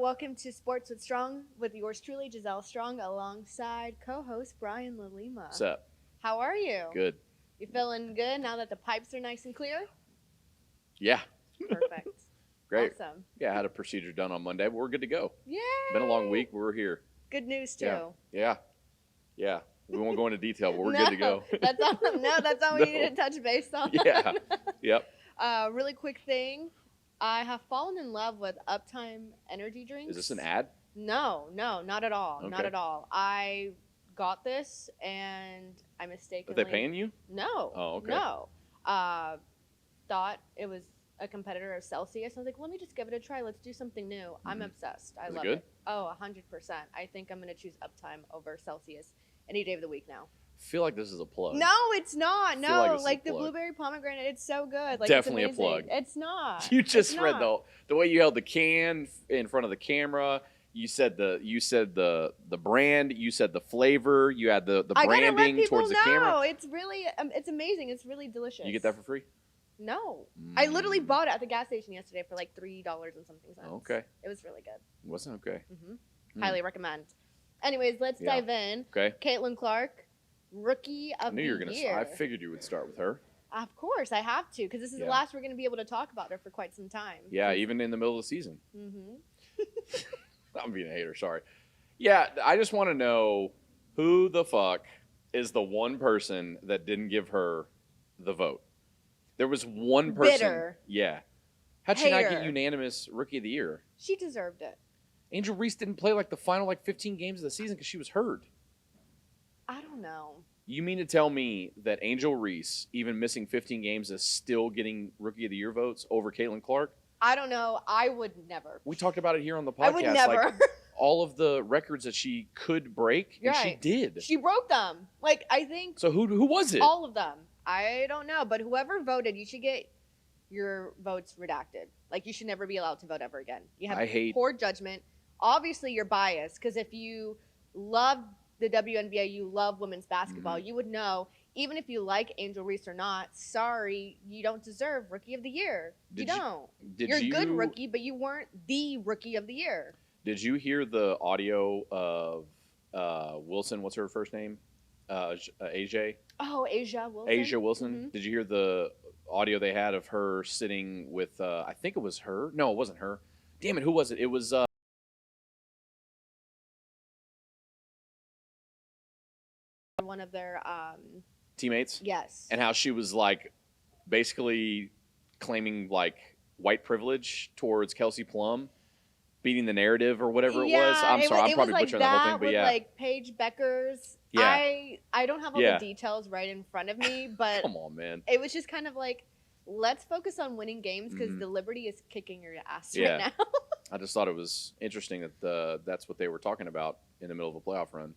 welcome to Sports with Strong with yours truly, Giselle Strong, alongside co-host Brian LaLima. What's up? How are you? Good. You feeling good now that the pipes are nice and clear? Yeah. Perfect. Great. Awesome. Yeah, I had a procedure done on Monday, but we're good to go. Yay! Been a long week, but we're here. Good news, too. Yeah. We won't go into detail, but we're good to go. That's all we needed to touch base on. Yeah. Yep. Really quick thing. I have fallen in love with Uptime energy drinks. Is this an ad? No, not at all. Okay. Not at all. I got this and I mistakenly. Are they paying you? No. Oh, okay. No. Thought it was a competitor of Celsius. I was like, let me just give it a try. Let's do something new. I'm obsessed. I love good? it. Oh, 100%. I think I'm going to choose Uptime over Celsius any day of the week now. I feel like this is a plug. No, it's not. feel No, like it's like a the plug. blueberry pomegranate, it's so good. Like, Definitely a it's amazing. plug. It's not. You just It's read not. the way you held the can in front of the camera. You said the brand. You said the flavor. You had the I gotta let branding people towards the know. camera. It's really, it's amazing. It's really delicious. You get that for free? No. I literally bought it at the gas station yesterday for like $3 and something cents. Okay. It was really good. Wasn't okay. Highly recommend. Anyways, let's Yeah. dive in. Okay. Caitlin Clark, Rookie of I knew the you were gonna. Year. I figured you would start with her. Of course, I have to, because this is the Yeah. last we're going to be able to talk about her for quite some time. Yeah, even in the middle of the season. Mm-hmm. I'm being a hater, sorry. Yeah, I just want to know who the fuck is the one person that didn't give her the vote. There was one person. Bitter. Yeah. How'd she not Hater. get unanimous Rookie of the Year? She deserved it. Angel Reese didn't play like the final 15 games of the season because she was hurt. I don't know. You mean to tell me that Angel Reese, even missing 15 games, is still getting Rookie of the Year votes over Caitlin Clark? I don't know. I would never. We talked about it here on the podcast. I would never. Like, all of the records that she could break, and she Right. did. She broke them. Like, I think So who was it? all of them. I don't know. But whoever voted, you should get your votes redacted. Like, you should never be allowed to vote ever again. You have I hate- poor judgment. Obviously, you're biased, because if you love the WNBA, you love women's basketball, Mm-hmm. you would know, even if you like Angel Reese or not, sorry, you don't deserve Rookie of the Year. Did you you- don't. Did You're you, a good rookie, but you weren't the Rookie of the Year. Did you hear the audio of Wilson? What's her first name? AJ? Oh, Asia Wilson. Asia Wilson. Mhm. Did you hear the audio they had of her sitting with, I think it was her. No, it wasn't her. Damn it, who was it? It was One of their, teammates. yes. And how she was like basically claiming like white privilege towards Kelce Plum, beating the narrative or whatever it was. I'm sorry, I'm probably butchering the whole thing, but with yeah. like Paige Becker's. Yeah. I don't have all Yeah. the details right in front of me, but Come on, man. it was just kind of like, let's focus on winning games, because Mhm. the Liberty is kicking your ass Yeah. right now. I just thought it was interesting that that's what they were talking about in the middle of a playoff run,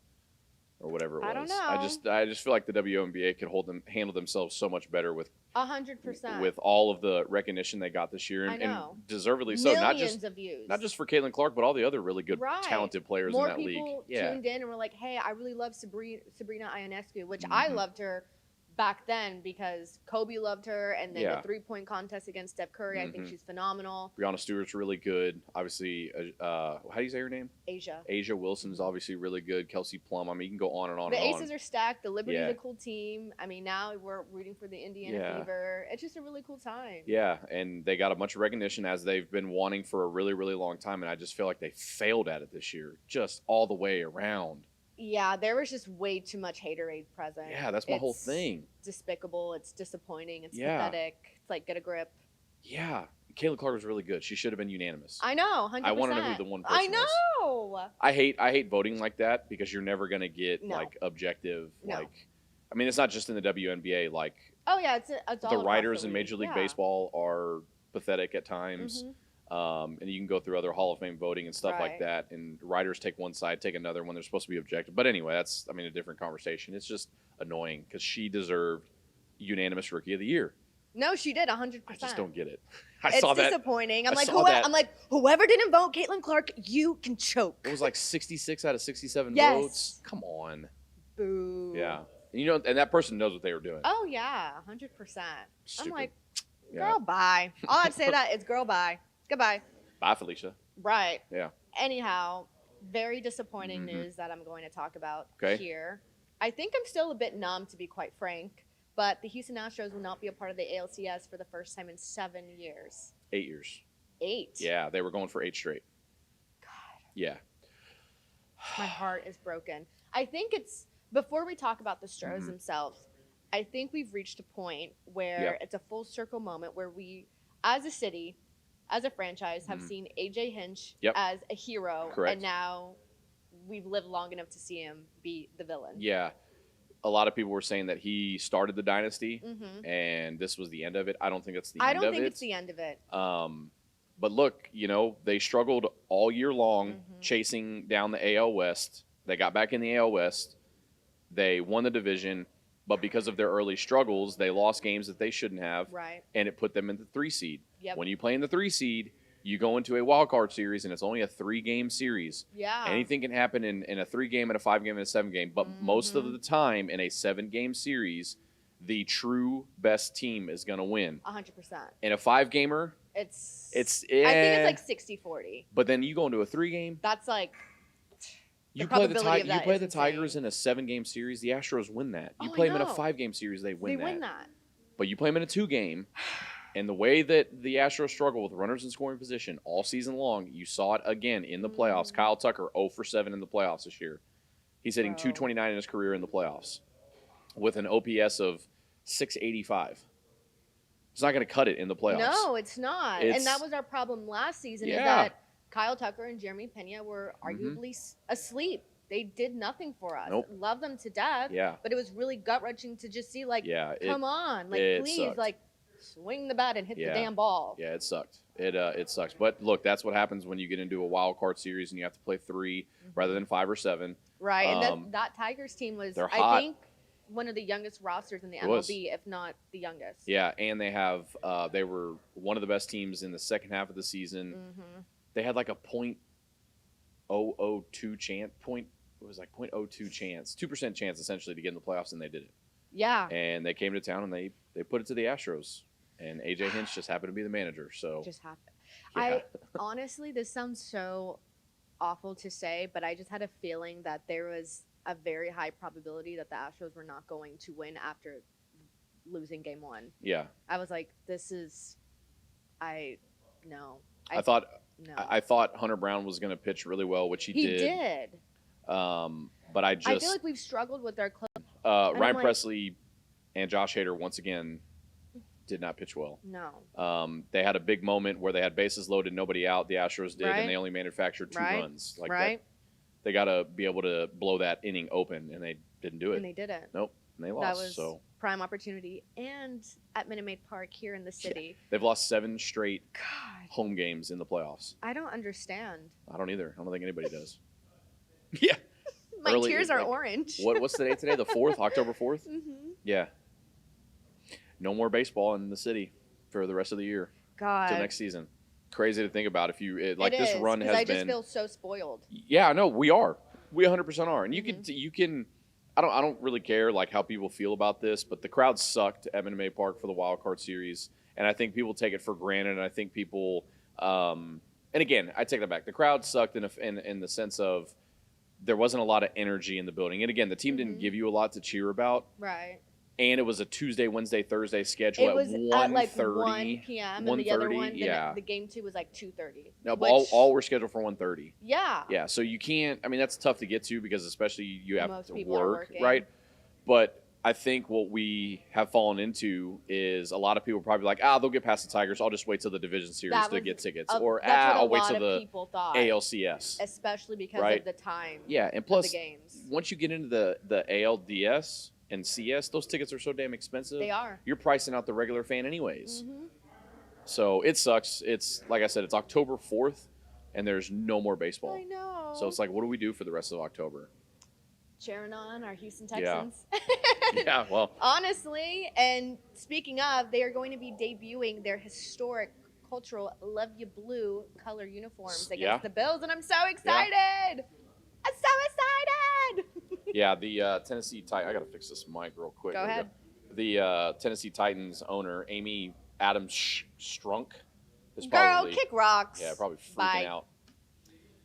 or whatever it was. I don't I just feel like the WNBA could handle themselves so much better with 100%. all of the recognition they got this year, I and know. deservedly so. Millions of views. Not just for Caitlin Clark, but all the other really good, Right. talented players More in that league. people Yeah, tuned in and were like, hey, I really love Sabrina Ionescu, which I Mhm. loved her back then because Kobe loved her, and then Yeah. the three-point contest against Steph Curry, I think Mhm. she's phenomenal. Breonna Stewart's really good. Obviously, how do you say her name? Asia. Asia Wilson's obviously really good. Kelsey Plum. I mean, you can go on and on The and Aces on. are stacked. The Liberty's Yeah. a cool team. I mean, now we're rooting for the Indiana Yeah. Fever. It's just a really cool time. Yeah, and they got a bunch of recognition as they've been wanting for a really, really long time, and I just feel like they failed at it this year, just all the way around. Yeah, there was just way too much haterade present. Yeah, that's my whole It's thing. despicable. It's disappointing. It's Yeah. pathetic. It's like, get a grip. Yeah, Caitlin Clark was really good. She should have been unanimous. I know, 100%. I want to know who the one person I was. know. I hate voting like that because you're never gonna get No. like objective. No. Like, I mean, it's not just in the WNBA. Like Oh, yeah, it's all the across writers the in league. Major League Yeah. Baseball are pathetic at times. Mhm. And you can go through other Hall of Fame voting and stuff like Right. that. And writers take one side, take another when they're supposed to be objective. But anyway, that's, I mean, a different conversation. It's just annoying because she deserved unanimous Rookie of the Year. No, she did 100%. I just don't get it. I It's saw that. disappointing. I saw that. I'm like, whoever didn't vote Caitlin Clark, you can choke. It was like 66 out of 67 Yes. votes. Come on. Boo. Yeah. And, you know, and that person knows what they were doing. Oh yeah, 100%. I'm Stupid. like, Yeah. girl, bye. All I'd say to that is, girl, bye. Goodbye. Bye, Felicia. Right. Yeah. Anyhow, very disappointing Mhm. news that I'm going to talk about Okay. here. I think I'm still a bit numb, to be quite frank, but the Houston Astros will not be a part of the ALCS for the first time in 7 years. 8 years. 8. Yeah, they were going for 8 straight. God, Yeah. my heart is broken. I think it's, before we talk about the Stros Mhm. themselves, I think we've reached a point where Yeah. it's a full circle moment where we, as a city, as a franchise, have Mhm. seen AJ Hinch Yep. as a hero, Correct. and now we've lived long enough to see him be the villain. Yeah. A lot of people were saying that he started the dynasty Mm-hmm. and this was the end of it. I don't think it's the I end of don't think it. it's the end of it. But look, they struggled all year long Mhm. chasing down the AL West. They got back in the AL West. They won the division, but because of their early struggles, they lost games that they shouldn't have, Right. and it put them in the 3 seed. Yep. When you play in the 3 seed, you go into a wild card series, and it's only a 3-game series. Yeah. Anything can happen in a 3-game, and a 5-game, and a 7-game, but most of Mhm. the time in a 7-game series, the true best team is going to win. 100%. In a 5-gamer, It's I I think it's like 60-40. but then you go into a 3-game. That's like You play the probability of that you play is the Tigers insane. in a 7-game series. The Astros win that. You Oh, I play them in a know. 5-game series, they win they that. win that. But you play them in a 2-game, and the way that the Astros struggle with runners in scoring position all season long, you saw it again in the playoffs. Mm. Kyle Tucker 0 for 7 in the playoffs this year. He's hitting Bro. 229 in his career in the playoffs with an OPS of 685. It's not going to cut it in the playoffs. No, it's not. It's- And that was our problem last season, is Yeah. that Kyle Tucker and Jeremy Pena were arguably Mm-hmm. asleep. They did nothing for us. Nope. Love them to death. Yeah. But it was really gut-wrenching to just see, like, Yeah. come on. Like, it please, sucked. like, swing the bat and hit Yeah. the damn ball. Yeah, it sucked. It sucks. But look, that's what happens when you get into a wild card series and you have to play 3 rather than 5 or 7. Right. And Um, that Tigers team was, they're I hot. think, one of the youngest rosters in the It was. MLB, if not the youngest. Yeah, and they were one of the best teams in the second half of the season. Mm-hmm. They had like a .002 chance, it was like .02 chance, 2% chance essentially to get in the playoffs, and they did it. Yeah. And they came to town and they put it to the Astros, and AJ Hinch just happened to be the manager. So It just happened. yeah. Honestly, this sounds so awful to say, but I just had a feeling that there was a very high probability that the Astros were not going to win after losing game 1. yeah, I was like, no. I thought no. I thought Hunter Brown was going to pitch really well, which he did. But I I feel like we've struggled with our club. Ryan I'm like- Presley and Josh Hader once again did not pitch well. No. They had a big moment where they had bases loaded, nobody out. The Astros did, Right. and they only manufactured 2 Right. runs. Like Right? that, they got to be able to blow that inning open, and they didn't do it. And they didn't. Nope, and they That lost. was So prime opportunity. And at Minute Maid Park here in the city. they've lost 7 straight God, home games in the playoffs. I don't understand. I don't either. I don't think anybody does. Yeah. My Early- tears are like, orange. What's the date today? The 4th, October 4th? Mm-hmm. Yeah. No more baseball in the city for the rest of the year God. till next season. Crazy to think about. If you It this is, run 'cause has I just been. feel so spoiled. Yeah, no, we are. We 100% are, and Mm-hmm. you can. I don't really care like how people feel about this, but the crowd sucked at Minute Maid Park for the wild card series, and I think people take it for granted. And I think people, and again, I take that back. The crowd sucked in the sense of there wasn't a lot of energy in the building, and again, the team didn't Mhm. give you a lot to cheer about. Right. And it was a Tuesday, Wednesday, Thursday schedule It was at at like 1:30. 1 p.m. and the other 1:30, one, yeah. the game 2 was like 2:30. No, but all were scheduled for 1:30. Yeah. Yeah, so you can't. I mean, that's tough to get to because especially you have Most to people are work, working. right? But I think what we have fallen into is a lot of people probably like, they'll get past the Tigers. I'll just wait till the division series That to was get tickets, a- or that's what a I'll wait lot till of the people thought, ALCS. especially because Right. of the time Yeah, and of the plus games. once you get into the ALDS and CS, those tickets are so damn expensive. They are. You're pricing out the regular fan anyways. Mm-hmm. So it sucks. It's like I said, it's October 4th, and there's no more baseball. I know. So it's like, what do we do for the rest of October? cheering on our Houston Yeah. Texans. Yeah, well, Honestly, and speaking of, they are going to be debuting their historic cultural Luv Ya Blue color uniforms against Yeah. the Bills, and I'm so excited. I'm so excited. yeah, the Tennessee Titans. I gotta fix this mic real quick. Go There we ahead. The Tennessee Titans owner, Amy Adams Strunk, is Girl, probably kick rocks. probably freaking Bye. out.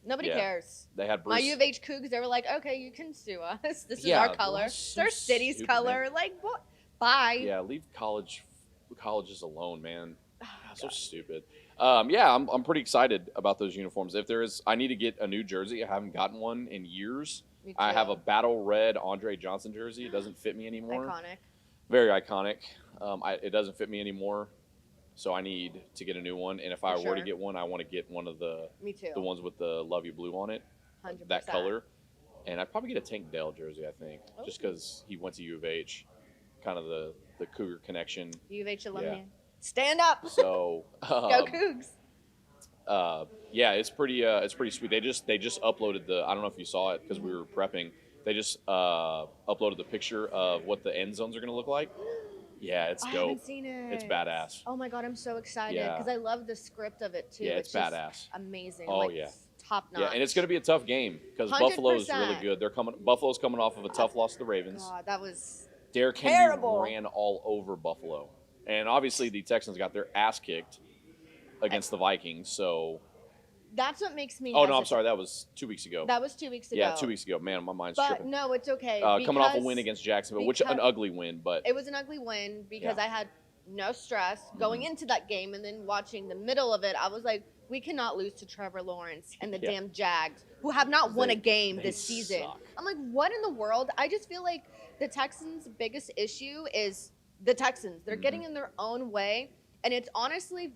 Nobody Yeah. cares. They had Bruce. My U of H Coogs, they were like, okay, you can sue us. This is Yeah, our bro, color. that's It's so our city's stupid, color. man. Like, what? Bye. Yeah, leave colleges alone, man. Oh, So God. stupid. Yeah, I'm pretty excited about those uniforms. If there is, I need to get a new jersey. I haven't gotten one in years. Me too. I have a battle red Andre Johnson jersey. It doesn't fit me anymore. Iconic. Very iconic. It doesn't fit me anymore, so I need to get a new one. And if I were to get one, I want to get one of the Me too. the ones with the Love You blue on it, 100%. that color. And I'd probably get a Tank Dell jersey, I think, Oh. just because he went to U of H, kind of the Cougar connection. U of H alumni. Yeah. Stand up. So Go Coogs. yeah, it's pretty sweet. They just uploaded I don't know if you saw it because we were prepping. They just uploaded the picture of what the end zones are going to look like. Yeah, it's I dope. haven't seen it. It's badass. Oh my God, I'm so excited Yeah. because I love the script of it too. Yeah, it's just badass. amazing. Oh, like, yeah. Top notch. Yeah, and it's going to be a tough game because 100%. Buffalo's really good. Buffalo's coming off of a tough loss to the Ravens. God, that was Derrick Henry terrible. ran all over Buffalo, and obviously the Texans got their ass kicked against the Vikings. So, that's what makes me. oh no, I'm hesitant. sorry, that was 2 weeks ago. That was 2 weeks ago. Yeah, 2 weeks ago. Man, my mind's But tripping. no, it's okay. Coming off a because win against Jacksonville, which an ugly win, but it was an ugly win because Yeah. I had no stress going Mhm. into that game, and then watching the middle of it, I was like, we cannot lose to Trevor Lawrence and the Yeah. damn Jags, who have not won a game they this season. suck. I'm like, what in the world? I just feel like the Texans' biggest issue is the Texans. They're getting Mhm. in their own way, and it's honestly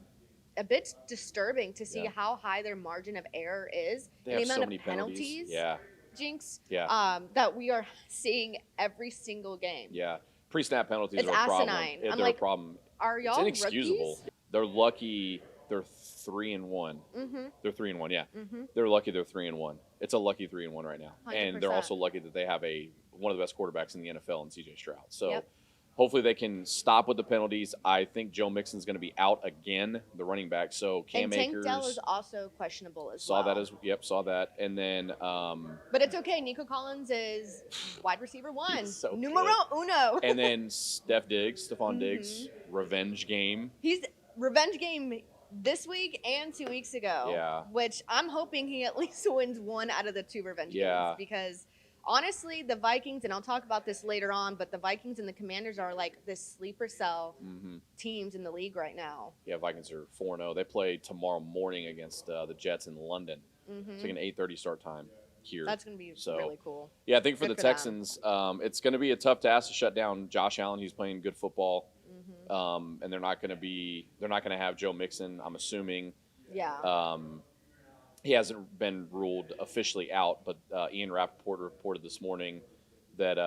a bit disturbing to see Yeah. how high their margin of error is they and have the so amount many of penalties. Yeah, Jinx, yeah, that we are seeing every single game. yeah. Pre-snap penalties It's are a problem. asinine. Yeah, I'm they're like, a problem. Are It's y'all inexcusable. rookies? They're lucky. They're 3-1. Mm-hmm. They're 3-1. Yeah, Mm-hmm. they're lucky. They're 3-1. It's a lucky 3-1 right now, and they're 100%. also lucky that they have one of the best quarterbacks in the NFL in CJ Stroud. So. Yep. Hopefully they can stop with the penalties. I think Joe Mixon's going to be out again, the running back. So Cam And Tank Akers Dell is also questionable as saw well. saw that, and then But it's okay. Nico Collins is wide receiver one. He's so Numero uno. and then Stephon Diggs, revenge game. He's revenge game this week and 2 weeks ago. Yeah. Which I'm hoping he at least wins one out of the two revenge Yeah. games. Because honestly, the Vikings, and I'll talk about this later on, but the Vikings and the Commanders are like the sleeper cell Mm-hmm. teams in the league right now. Yeah, Vikings are 4-0. They play tomorrow morning against the Jets in London. Mm-hmm. It's like an 8:30 start time here. That's going to be So, really cool. Yeah, I think for Good the for them. Texans, it's going to be a tough task to shut down Josh Allen. He's playing good football. Mm-hmm. And they're not going to have Joe Mixon, I'm assuming. Yeah. He hasn't been ruled officially out, but Ian Rappaport reported this morning that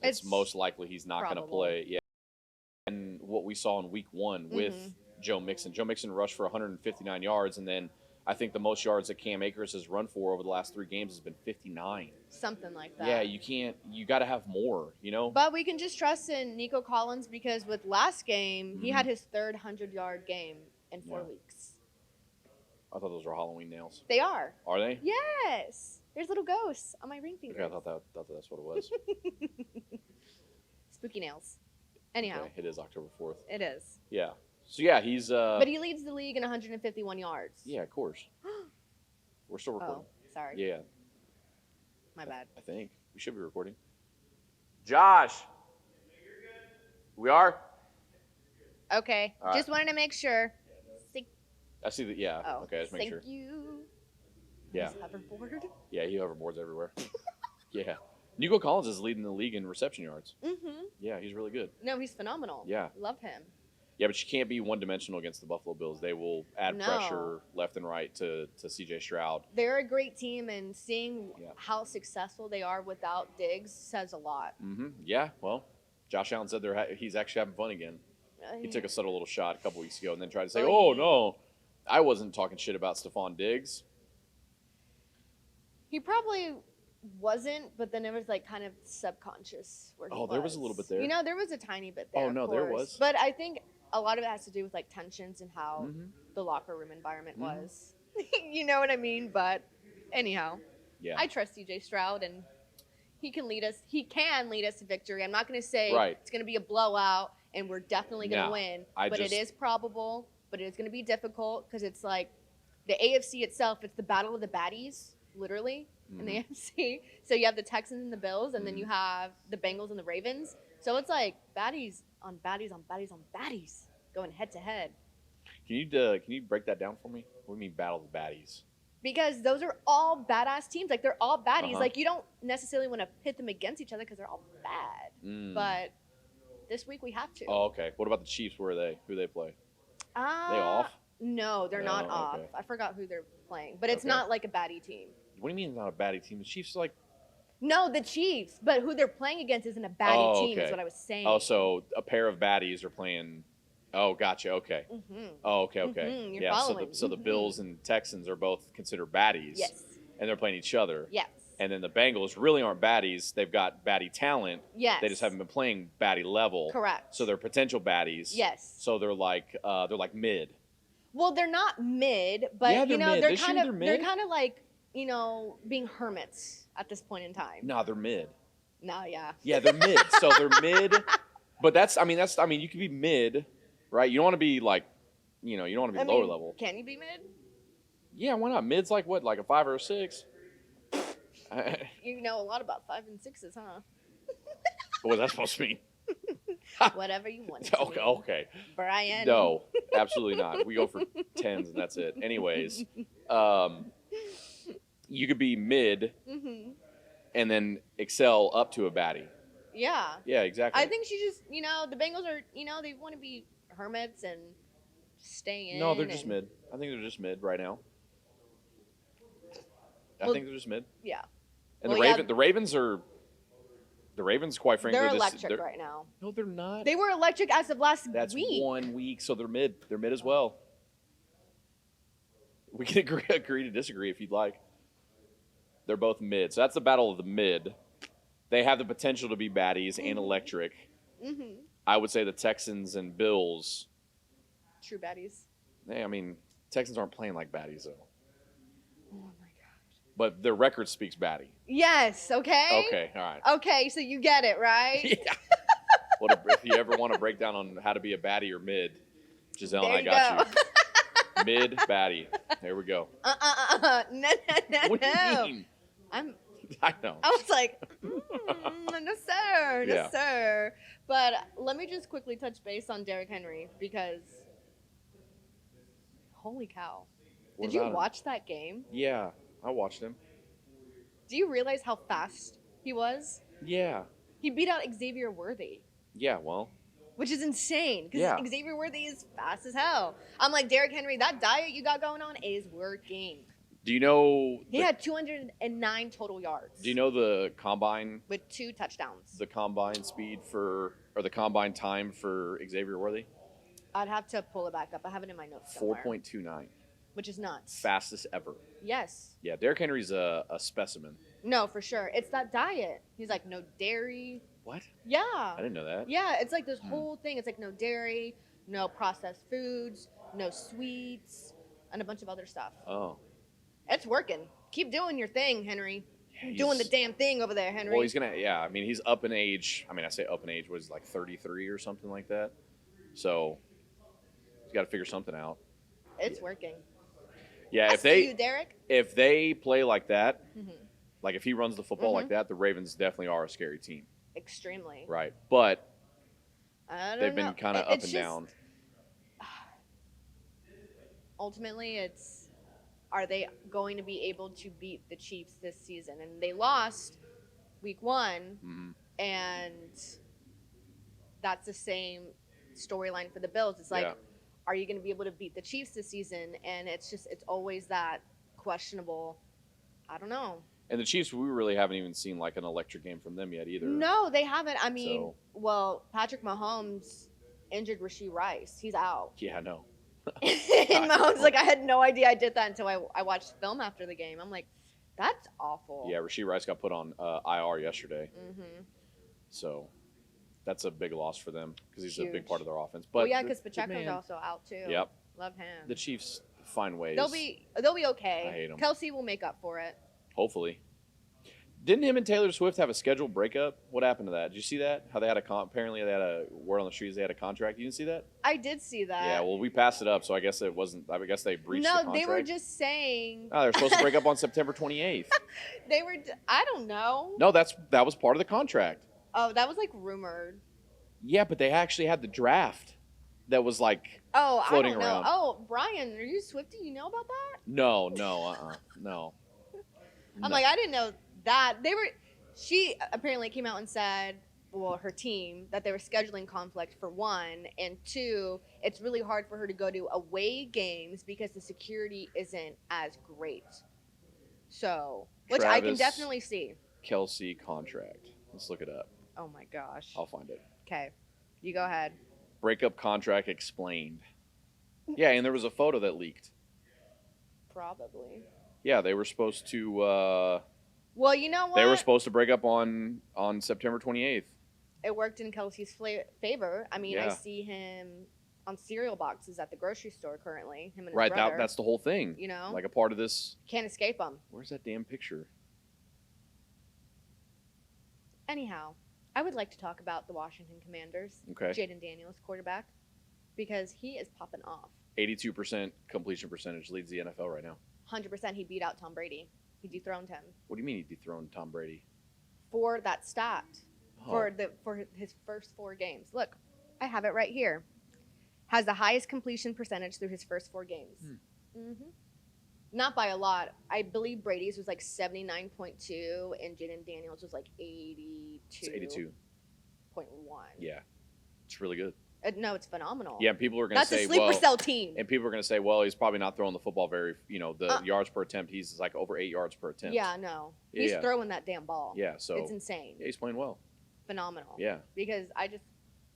it's most likely he's not going to probable. play. Yeah. And what we saw in week 1 with Joe Mixon. Joe Mixon rushed for 159 yards, and then I think the most yards that Cam Akers has run for over the last 3 games has been 59. Something like that. Yeah, you got to have more, you know? But we can just trust in Nico Collins because with last game, he Mhm. had his third 100-yard game in 4 Yeah. weeks. I thought those were Halloween nails. They are. Are they? Yes. There's little ghosts on my ring finger. Okay, I thought that's what it was. Spooky nails. Anyhow, Okay, it is October 4th. it is. Yeah. So yeah, he's But he leads the league in 151 yards. yeah, of course. We're still recording. Oh, sorry. Yeah, My bad. I think we should be recording. Josh, we are. Okay. All right. Just wanted to make sure. I see that. Yeah. Oh, Okay, just make thank sure. you. Yeah. Nice hoverboard. Yeah, he hoverboards everywhere. Yeah. Nico Collins is leading the league in reception yards. Mm-hmm. Yeah, he's really good. No, he's phenomenal. Yeah. Love him. Yeah, but you can't be one-dimensional against the Buffalo Bills. They will add No. pressure left and right to CJ Stroud. They're a great team, and seeing Yeah. how successful they are without Diggs says a lot. Mm-hmm. Yeah. Well, Josh Allen said he's actually having fun again. He took a subtle little shot a couple weeks ago and then tried to say, Oh, "Oh no, I wasn't talking shit about Stephon Diggs." He probably wasn't, but then it was like kind of subconscious. Where he There was a little bit there. You know, there was a tiny bit there. Oh, of no, there course. was. But I think a lot of it has to do with like tensions and how Mhm. the locker room environment Mhm. was. You know what I mean? But anyhow, Yeah. I trust CJ Stroud, and he can lead us. He can lead us to victory. I'm not going to say Right. it's going to be a blowout and we're definitely going to No, win, I but just- it is probable. But it is going to be difficult because it's like The AFC itself, it's the battle of the baddies, literally, in the AFC. So you have the Texans and the Bills, and then you have the Bengals and the Ravens. So it's like baddies on baddies on baddies on baddies going head to head. Can you break that down for me? What do you mean battle of the baddies? Because those are all badass teams. Like, they're all baddies. Like, you don't necessarily want to pit them against each other because they're all bad. But this week we have to. Oh, okay. What about the Chiefs? Where are they? Who do they play? They off? No, they're not off. I forgot who they're playing. But it's not like a baddie team. What do you mean it's not a baddie team? The Chiefs are like... No, the Chiefs. But who they're playing against isn't a baddie team is what I was saying. Oh, so a pair of baddies are playing... Oh, gotcha. Okay. Oh, okay. You're following. So the Bills and Texans are both considered baddies. Yes. And they're playing each other. Yes. And then the Bengals really aren't baddies. They've got baddie talent. Yes. They just haven't been playing baddie level. Correct. So they're potential baddies. Yes. So they're like mid. Well, they're not mid, but Yeah, they're mid. they're kind of like, being hermits at this point in time. No, they're mid. No, yeah. Yeah, they're mid. So they're mid. But you could be mid, right? You don't want to be like, you don't want to be lower level. Can you be mid? Yeah, why not? Mid's like what, like a 5 or a 6? You know a lot about 5 and 6s, huh? What's that supposed to mean? Whatever you want. To Okay. Brian. No, absolutely not. We go for 10s and that's it. Anyways, you could be mid and then excel up to a baddie. Yeah. Yeah, exactly. I think she just, the Bengals are, they want to be hermits and stay in. No, they're just mid. I think they're just mid right now. I think they're just mid. Yeah. And the Ravens, quite frankly, they're electric right now. No, they're not. They were electric as of last week. That's 1 week, so they're mid. They're mid as well. We can agree to disagree if you'd like. They're both mid. So that's the battle of the mid. They have the potential to be baddies and electric. I would say the Texans and Bills. True baddies. Hey, I mean, Texans aren't playing like baddies, though. Oh, my gosh. But their record speaks baddie. Yes, okay? Okay, all right. Okay, so you get it, right? Yeah. If you ever want to break down on how to be a baddie or mid, Jiselle and I got you. Mid, baddie. There we go. No. What do you mean? I know. I was like, no, sir. No, sir. But let me just quickly touch base on Derrick Henry because, holy cow. Did you watch that game? Yeah, I watched him. Do you realize how fast he was? Yeah. He beat out Xavier Worthy. Yeah, well. Which is insane because Xavier Worthy is fast as hell. I'm like, Derrick Henry, that diet you got going on is working. Do you know... He had 209 total yards. Do you know the combine... With 2 touchdowns. The combine speed or the combine time for Xavier Worthy? I'd have to pull it back up. I have it in my notes somewhere. 4.29. Which is nuts. Fastest ever. Yes. Yeah, Derrick Henry's a specimen. No, for sure. It's that diet. He's like, no dairy. What? Yeah. I didn't know that. Yeah, it's like this whole thing. It's like no dairy, no processed foods, no sweets, and a bunch of other stuff. Oh. It's working. Keep doing your thing, Henry. Doing the damn thing over there, Henry. Well, he's up in age. I mean, I say up in age, was like 33 or something like that. So he's got to figure something out. It's working. Yeah, Derek. If they play like that, like if he runs the football like that, the Ravens definitely are a scary team. Extremely. Right, but they've been kind of up and down. Ultimately, are they going to be able to beat the Chiefs this season? And they lost week 1, and that's the same storyline for the Bills. It's like, are you going to be able to beat the Chiefs this season? And it's always that questionable. I don't know. And the Chiefs, we really haven't even seen like an electric game from them yet either. No, they haven't. I mean, Patrick Mahomes injured Rashee Rice. He's out. Yeah, I know. And Mahomes like, I had no idea I did that until I watched film after the game. I'm like, that's awful. Yeah, Rashee Rice got put on IR yesterday. So that's a big loss for them because he's a big part of their offense. But because Pacheco's also out too. Yep. Love him. The Chiefs find ways. They'll be okay. I hate them. Kelce will make up for it. Hopefully. Didn't him and Taylor Swift have a scheduled breakup? What happened to that? Did you see that? How they had apparently they had a word on the streets they had a contract. You didn't see that? I did see that. Yeah, well, we passed it up, so I guess it wasn't. I guess they breached the contract. No, they were just saying. Oh, they're supposed to break up on September 28th. They were. I don't know. No, that was part of the contract. Oh, that was like rumored. Yeah, but they actually had the draft that was like I floating don't know. around. Oh, Brian, are you Swiftie? You know about that? No. I'm like, I didn't know that. She apparently came out and said, well, her team, that they were scheduling conflict for one, and two, it's really hard for her to go to away games because the security isn't as great. So, which I can definitely see. Kelce contract. Let's look it up. Oh my gosh. I'll find it. Okay, you go ahead. Breakup contract explained. Yeah, and there was a photo that leaked. Probably. Yeah, they were supposed to. Well, you know what? They were supposed to break up on September 28th. It worked in Kelce's favor. I mean, Yeah. I see him on cereal boxes at the grocery store currently. Him and his Right, brother. that's the whole thing. You know, like a part of this. Can't escape him. Where's that damn picture? Anyhow, I would like to talk about the Washington Commanders. Okay. Jaden Daniels, quarterback, because he is popping off. 82% completion percentage leads the NFL right now. 100%. He beat out Tom Brady. He dethroned him What do you mean he dethroned Tom Brady? for that stat Oh. for his first 4 games. Look, I have it right here. Has the highest completion percentage through his first 4 games. Not by a lot. I believe Brady's was like 79.2 and Jaden Daniels was like 82. It's 82.1. Yeah, it's really good. No, it's phenomenal. Yeah, people are going to That's say, a sleeper well, cell team. and people are going to say, well, he's probably not throwing the football the yards per attempt. He's like over 8 yards per attempt. Yeah, no. Yeah, He's yeah. throwing that damn ball. Yeah, so It's insane. yeah, he's playing well. Phenomenal. Yeah. Because I just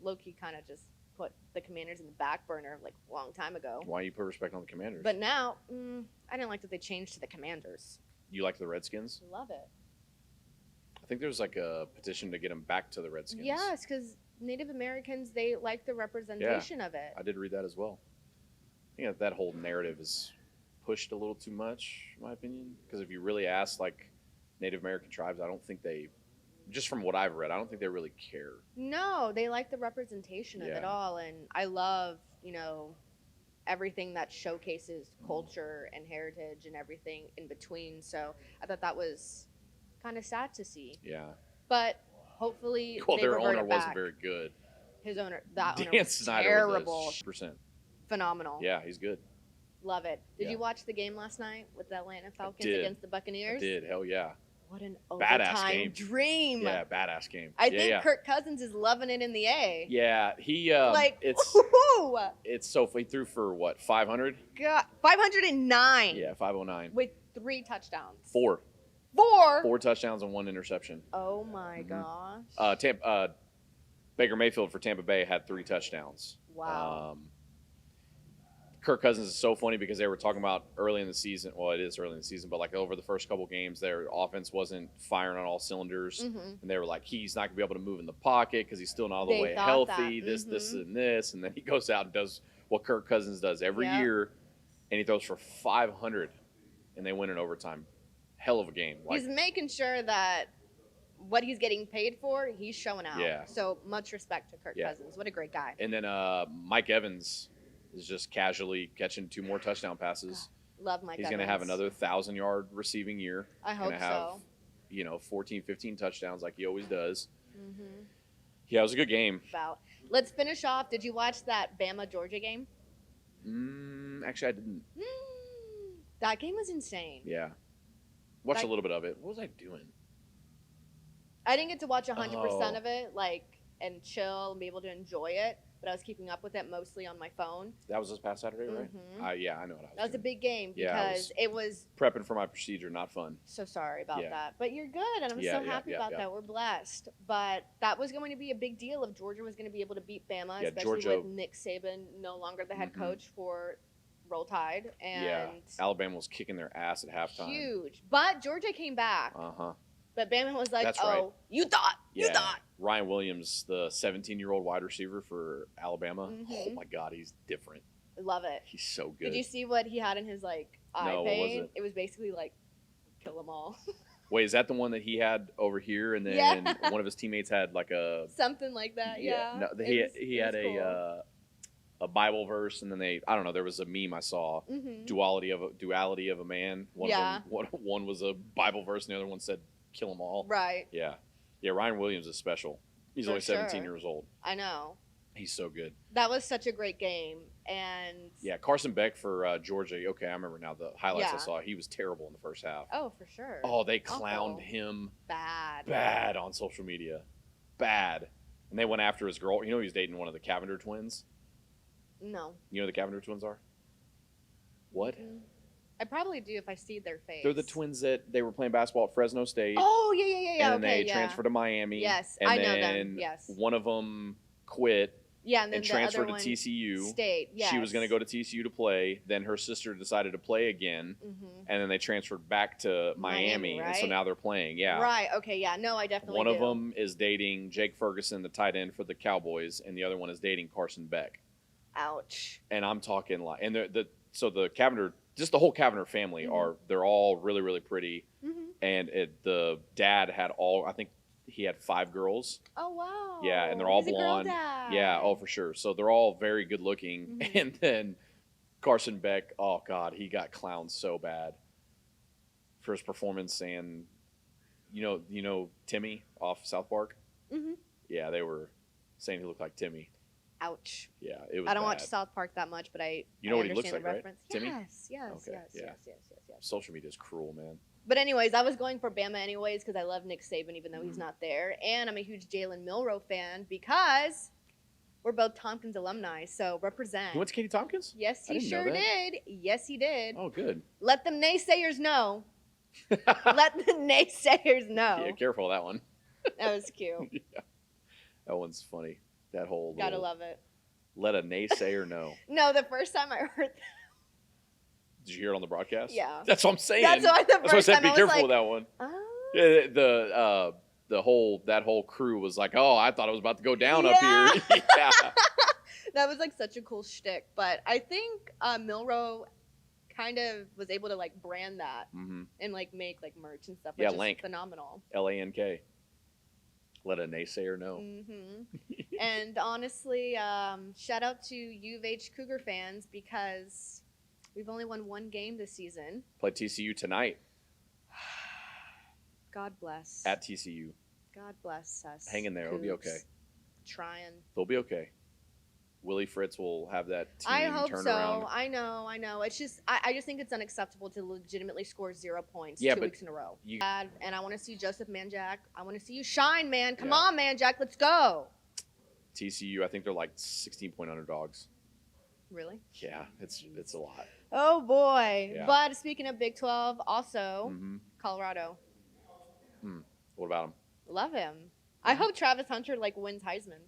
low-key kind of just put the Commanders in the back burner like a long time ago. Why you put respect on the Commanders? But now, I didn't like that they changed to the Commanders. You like the Redskins? Love it. I think there's like a petition to get him back to the Redskins. Yes, because Native Americans, they like the representation of it. I did read that as well. I think that whole narrative is pushed a little too much, in my opinion. Because if you really ask like Native American tribes, I don't think they, just from what I've read, I don't think they really care. No, they like the representation of it Yeah. all. And I love, everything that showcases culture and heritage and everything in between. So I thought that was kind of sad to see. Yeah. But hopefully Well, they their revert owner it back. wasn't very good. His owner, that owner Dan was Snyder terrible. was a percent. Phenomenal. Yeah, he's good. Love it. Did Yeah. you watch the game last night with the Atlanta Falcons did. against the Buccaneers? I did. Hell yeah. What an Badass overtime game. dream. Yeah, badass game. I yeah, think yeah. Kirk Cousins is loving it in the A. Yeah, he it's woohoo! so he threw for what, 500? God, 509. Yeah, 509. With 3 touchdowns. 4 touchdowns and 1 interception. Oh my gosh. Baker Mayfield for Tampa Bay had 3 touchdowns. Wow. Kirk Cousins is so funny because they were talking about early in the season. Well, it is early in the season, but like over the first couple games, their offense wasn't firing on all cylinders, and they were like, he's not gonna be able to move in the pocket because he's still not all the way healthy. This, and this, and then he goes out and does what Kirk Cousins does every year, and he throws for 500, and they win in overtime. Hell of a game. He's making sure that what he's getting paid for, he's showing out. Yeah. So much respect to Kirk Cousins. What a great guy. And then Mike Evans is just casually catching 2 more touchdown passes. Love Mike He's Evans. going to have another 1,000-yard receiving year. I hope so. 14, 15 touchdowns like he always does. Yeah, it was a good game. Let's finish off. Did you watch that Bama-Georgia game? Actually, I didn't. That game was insane. Yeah. Watched a little bit of it. What was I doing? I didn't get to watch 100% of it, and chill and be able to enjoy it. But I was keeping up with it mostly on my phone. That was this past Saturday, right? Yeah, I know what I was That was a big game because it was prepping for my procedure, not fun. So sorry about that. But you're good, and I'm so happy about that. We're blessed. But that was going to be a big deal if Georgia was going to be able to beat Bama, especially with Nick Saban no longer the head coach for Roll Tide. And Alabama was kicking their ass at halftime. Huge. But Georgia came back. But Bama was like, you thought. Ryan Williams, the 17-year-old wide receiver for Alabama. Oh, my God, he's different. Love it. He's so good. Did you see what he had in his, eye no, paint? what was it? It was basically, kill them all. Wait, is that the one that he had over here, and then Yeah. one of his teammates had like a Something like that, yeah. No, he had a Bible verse, and then I don't know. There was a meme I saw, duality of a man. One was a Bible verse, and the other one said kill them all. Right. Yeah. Ryan Williams is special. He's only 17 years old. I know. He's so good. That was such a great game, and yeah, Carson Beck for Georgia. Okay, I remember now the highlights I saw. He was terrible in the first half. Oh, for sure. Oh, they clowned him bad on social media, bad, and they went after his girl. You know, he was dating one of the Cavender twins. No. You know who the Cavender twins are? What? I probably do if I see their face. They're the twins that they were playing basketball at Fresno State. Oh, yeah. And then they transferred to Miami. Yes, and I know them. Yes. One of them quit. Yeah, and then transferred the other to TCU. Stayed. Yes. She was going to go to TCU to play. Then her sister decided to play again, and then they transferred back to Miami, right? And so now they're playing. Yeah. Right. Okay. Yeah. No, I definitely. One of them is dating Jake Ferguson, the tight end for the Cowboys, and the other one is dating Carson Beck. Ouch. And I'm talking like, and so the Cavender, just the whole Cavender family they're all really, really pretty, and the dad had I think he had 5 girls. Oh wow! Yeah, and they're all blonde. Yeah, oh for sure. So they're all very good looking. And then Carson Beck, oh god, he got clowned so bad for his performance. And you know Timmy off South Park. Yeah, they were saying he looked like Timmy. Ouch. Yeah, it was. I don't bad. watch South Park that much, but I know what he looks understand like, the reference. Right? Timmy? Yes. Okay, Yes. Social media is cruel, man. But anyways, I was going for Bama anyways because I love Nick Saban even though he's not there. And I'm a huge Jalen Milroe fan because we're both Tompkins alumni, so represent. You went to Katie Tompkins? Yes, he sure did. Yes, he did. Oh, good. Let them naysayers know. Let the naysayers know. Yeah, careful of that one. That was cute. Yeah. That one's funny. That whole Gotta love it. Let a naysayer know. No, the first time I heard that. Did you hear it on the broadcast? Yeah. That's what I'm saying. That's why I said be careful like, with that one. Oh. Yeah, that whole crew was like, oh, I thought it was about to go down up here. Yeah. That was like such a cool shtick. But I think Milroe kind of was able to like brand that and like make like merch and stuff. Which is phenomenal. LANK. Let a naysayer know. And honestly, shout out to U of H Cougar fans because we've only won 1 game this season. Play TCU tonight. God bless. At TCU. God bless us. Hang in there. It'll be okay. Trying. They'll be okay. Willie Fritz will have that team I hope turn so. around. I know. It's just I just think it's unacceptable to legitimately score 0 points 2 weeks in a row. And I want to see Joseph Manjack. I want to see you shine, man. Come on, Manjack. Let's go. TCU, I think they're like 16-point underdogs. Really? Yeah, it's a lot. Oh boy. Yeah. But speaking of Big 12, also Colorado. What about him? Love him. I hope Travis Hunter like wins Heisman.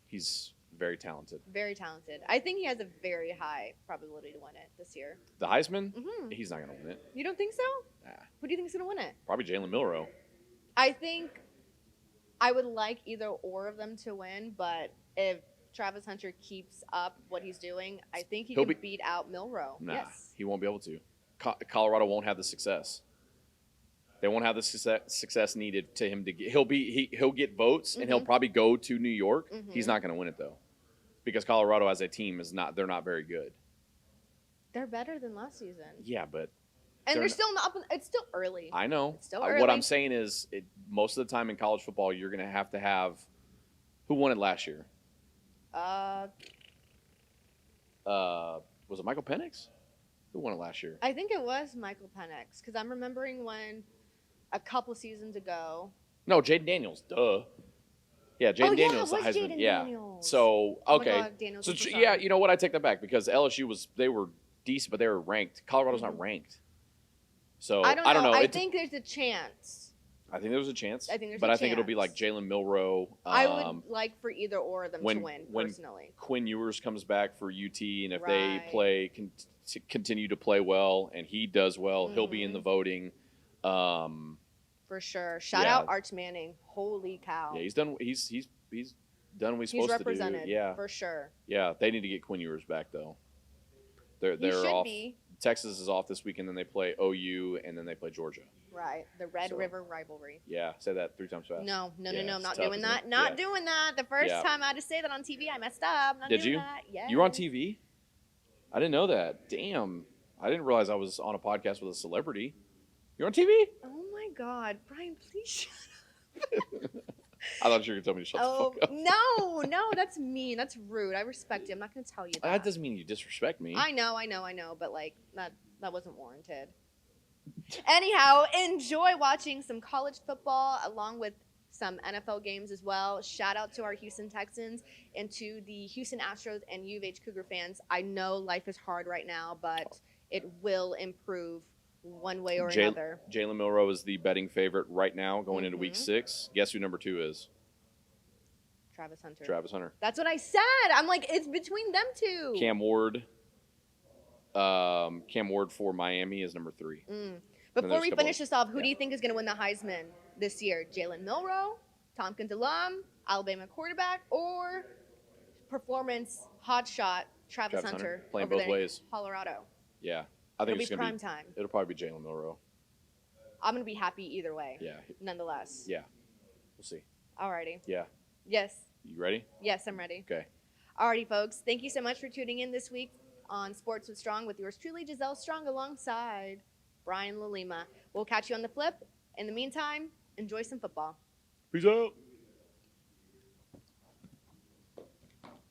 He's very talented. Very talented. I think he has a very high probability to win it this year. The Heisman? He's not going to win it. You don't think so? Nah. Who do you think is going to win it? Probably Jalen Milroe. I think I would like either or of them to win, but if Travis Hunter keeps up what he's doing, I think he can beat out Milroe. Nah, yes. He won't be able to. Colorado won't have the success. They won't have the success needed to him to get. He'll get votes and he'll probably go to New York. He's not going to win it though, because Colorado as a team they're not very good. They're better than last season. Yeah, but they're still not. It's still early. I know. It's still early. What I'm saying is, most of the time in college football, you're going to have. Who won it last year? Was it Michael Penix? Who won it last year? I think it was Michael Penix because I'm remembering when a couple seasons ago. No, Jaden Daniels. Duh. Yeah, Jaden Daniels. Yeah, it was Heisman. Jaden Yeah. Daniels. So okay. Oh my God, so yeah, you know what? I take that back because LSU they were decent, but they were ranked. Colorado's not ranked. So I don't know. I think think there's a chance. I think there's a chance. I think there's but a I think chance. it'll be like Jalen Milroe. I would like for either or of them to win personally. Quinn Ewers comes back for UT, and if they continue to play well, and he does well, he'll be in the voting. For sure. Shout out Arch Manning. Holy cow. Yeah, he's done. He's done what he's supposed to do. He's represented. Yeah, for sure. Yeah, they need to get Quinn Ewers back though. They're should off. be. Texas is off this weekend, then they play OU, and then they play Georgia. Right. The Red River rivalry. Yeah, say that 3 times fast. No. I'm not tough, doing that. Not doing that. The first time I had to say that on TV, I messed up. Not Did doing you? That. Yes. You were on TV? I didn't know that. Damn. I didn't realize I was on a podcast with a celebrity. You're on TV? Oh my God, Brian, please shut up. I thought you were going to tell me to shut the fuck up. No, that's mean. That's rude. I respect you. I'm not going to tell you that. That doesn't mean you disrespect me. I know, but like that wasn't warranted. Anyhow, enjoy watching some college football along with some NFL games as well. Shout out to our Houston Texans and to the Houston Astros and U of H Cougar fans. I know life is hard right now, but it will improve one way or another. Jalen Milroe is the betting favorite right now going into week 6. Guess who number 2 is? Travis Hunter. Travis Hunter. That's what I said. I'm like, it's between them two. Cam Ward for Miami is number 3. Before we finish this off, who do you think is going to win the Heisman this year? Jalen Milroe, Tompkins alum, Alabama quarterback, or performance hotshot Travis Hunter playing over both ways. Colorado? Yeah. I think It'll be prime time. It'll probably be Jalen Milroe. I'm going to be happy either way. Yeah. Nonetheless. Yeah. We'll see. Alrighty. Yeah. Yes. You ready? Yes, I'm ready. Okay. Alrighty, folks. Thank you so much for tuning in this week on Sports with Strong with yours truly, Jiselle Strong, alongside Brian LaLima. We'll catch you on the flip. In the meantime, enjoy some football. Peace out.